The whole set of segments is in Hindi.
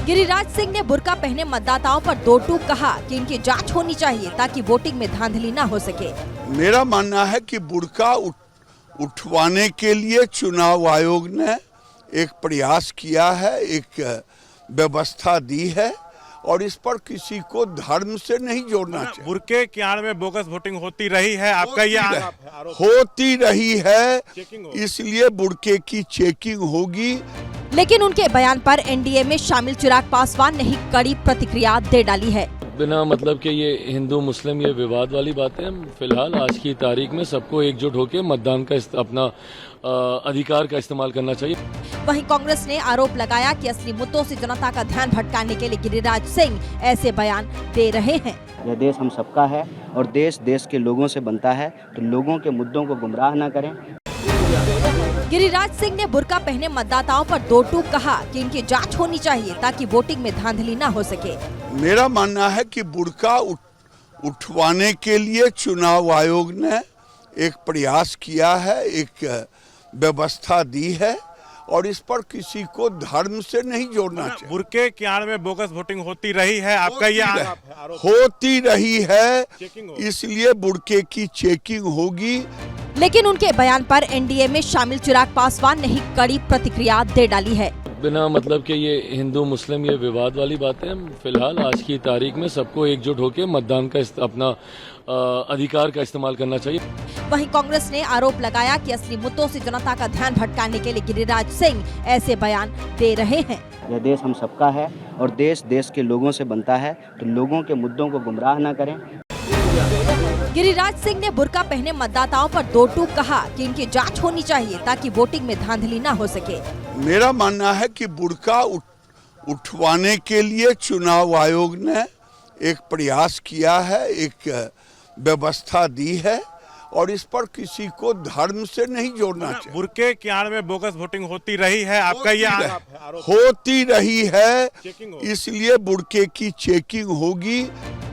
गिरिराज सिंह ने बुर्का पहने मतदाताओं पर दो टूक कहा कि इनकी जांच होनी चाहिए ताकि वोटिंग में धांधली न हो सके। मेरा मानना है कि बुर्का उठवाने के लिए चुनाव आयोग ने एक प्रयास किया है, एक व्यवस्था दी है और इस पर किसी को धर्म से नहीं जोड़ना चाहिए। बुर्के की आड़ में बोगस वोटिंग होती रही है, आपका ये आरोप होती रही है, इसलिए बुर्के की चेकिंग होगी। लेकिन उनके बयान पर एनडीए में शामिल चिराग पासवान ने ही कड़ी प्रतिक्रिया दे डाली है। बिना मतलब के ये हिंदू मुस्लिम ये विवाद वाली बातें, फिलहाल आज की तारीख में सबको एकजुट होकर मतदान का अपना अधिकार का इस्तेमाल करना चाहिए। वहीं कांग्रेस ने आरोप लगाया कि असली मुद्दों से जनता का ध्यान भटकाने के लिए गिरिराज सिंह ऐसे बयान दे रहे हैं। यह देश हम सबका है और देश देश के लोगों से बनता है, तो लोगों के मुद्दों को गुमराह न करें। गिरिराज सिंह ने बुर्का पहने मतदाताओं पर दो टूक कहा कि इनकी जांच होनी चाहिए ताकि वोटिंग में धांधली न हो सके। मेरा मानना है कि बुर्का उठवाने के लिए चुनाव आयोग ने एक प्रयास किया है, एक व्यवस्था दी है और इस पर किसी को धर्म से नहीं जोड़ना चाहिए। बुर्के की आड़ में बोगस वोटिंग होती रही है, आपका ये आरोप होती रही है, इसलिए बुर्के की चेकिंग होगी। लेकिन उनके बयान पर एनडीए में शामिल चिराग पासवान ने ही कड़ी प्रतिक्रिया दे डाली है। बिना मतलब के ये हिंदू मुस्लिम ये विवाद वाली बातें, फिलहाल आज की तारीख में सबको एकजुट होकर मतदान का अपना अधिकार का इस्तेमाल करना चाहिए। वहीं कांग्रेस ने आरोप लगाया कि असली मुद्दों से जनता का ध्यान भटकाने के लिए गिरिराज सिंह ऐसे बयान दे रहे हैं। यह देश हम सबका है और देश देश के लोगों से बनता है, तो लोगों के मुद्दों को गुमराह न करें। गिरिराज सिंह ने बुर्का पहने मतदाताओं पर दो टूक कहा कि इनकी जांच होनी चाहिए ताकि वोटिंग में धांधली न हो सके। मेरा मानना है कि बुर्का उठवाने के लिए चुनाव आयोग ने एक प्रयास किया है, एक व्यवस्था दी है और इस पर किसी को धर्म से नहीं जोड़ना चाहिए। बुर्के की आड़ में बोगस वोटिंग होती रही है, आपका ये आरोप होती रही है, इसलिए बुर्के की चेकिंग होगी।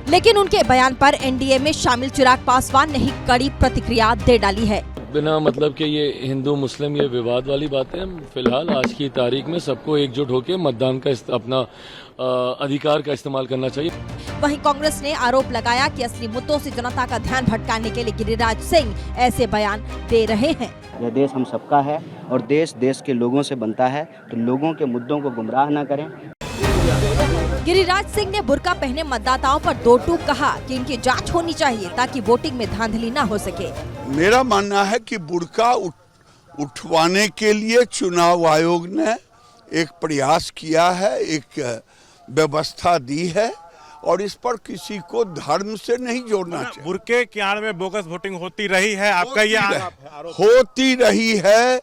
लेकिन उनके बयान पर एनडीए में शामिल चिराग पासवान ने ही कड़ी प्रतिक्रिया दे डाली है। बिना मतलब के ये हिंदू मुस्लिम ये विवाद वाली बातें, फिलहाल आज की तारीख में सबको एकजुट होकर मतदान का अपना अधिकार का इस्तेमाल करना चाहिए। वहीं कांग्रेस ने आरोप लगाया कि असली मुद्दों से जनता का ध्यान भटकाने के लिए गिरिराज सिंह ऐसे बयान दे रहे हैं। यह देश हम सबका है और देश देश के लोगों से बनता है, तो लोगों के मुद्दों को गुमराह न करें। गिरिराज सिंह ने बुर्का पहने मतदाताओं पर दो टूक कहा कि इनकी जांच होनी चाहिए ताकि वोटिंग में धांधली न हो सके। मेरा मानना है कि बुर्का उठवाने के लिए चुनाव आयोग ने एक प्रयास किया है, एक व्यवस्था दी है और इस पर किसी को धर्म से नहीं जोड़ना चाहिए। बुर्के की आड़ में बोगस वोटिंग होती रही है, आपका ये आरोप होती रही है,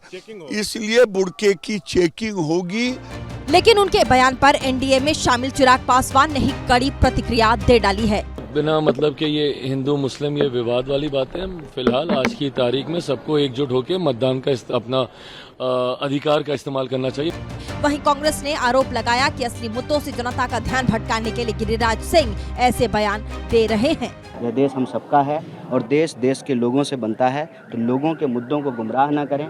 इसलिए बुर्के की चेकिंग होगी। लेकिन उनके बयान पर एनडीए में शामिल चिराग पासवान ने ही कड़ी प्रतिक्रिया दे डाली है। बिना मतलब के ये हिंदू मुस्लिम ये विवाद वाली बातें, फिलहाल आज की तारीख में सबको एकजुट होकर मतदान का अपना अधिकार का इस्तेमाल करना चाहिए। वहीं कांग्रेस ने आरोप लगाया कि असली मुद्दों से जनता का ध्यान भटकाने के लिए गिरिराज सिंह ऐसे बयान दे रहे हैं। यह देश हम सबका है और देश देश के लोगों से बनता है, तो लोगों के मुद्दों को गुमराह न करें।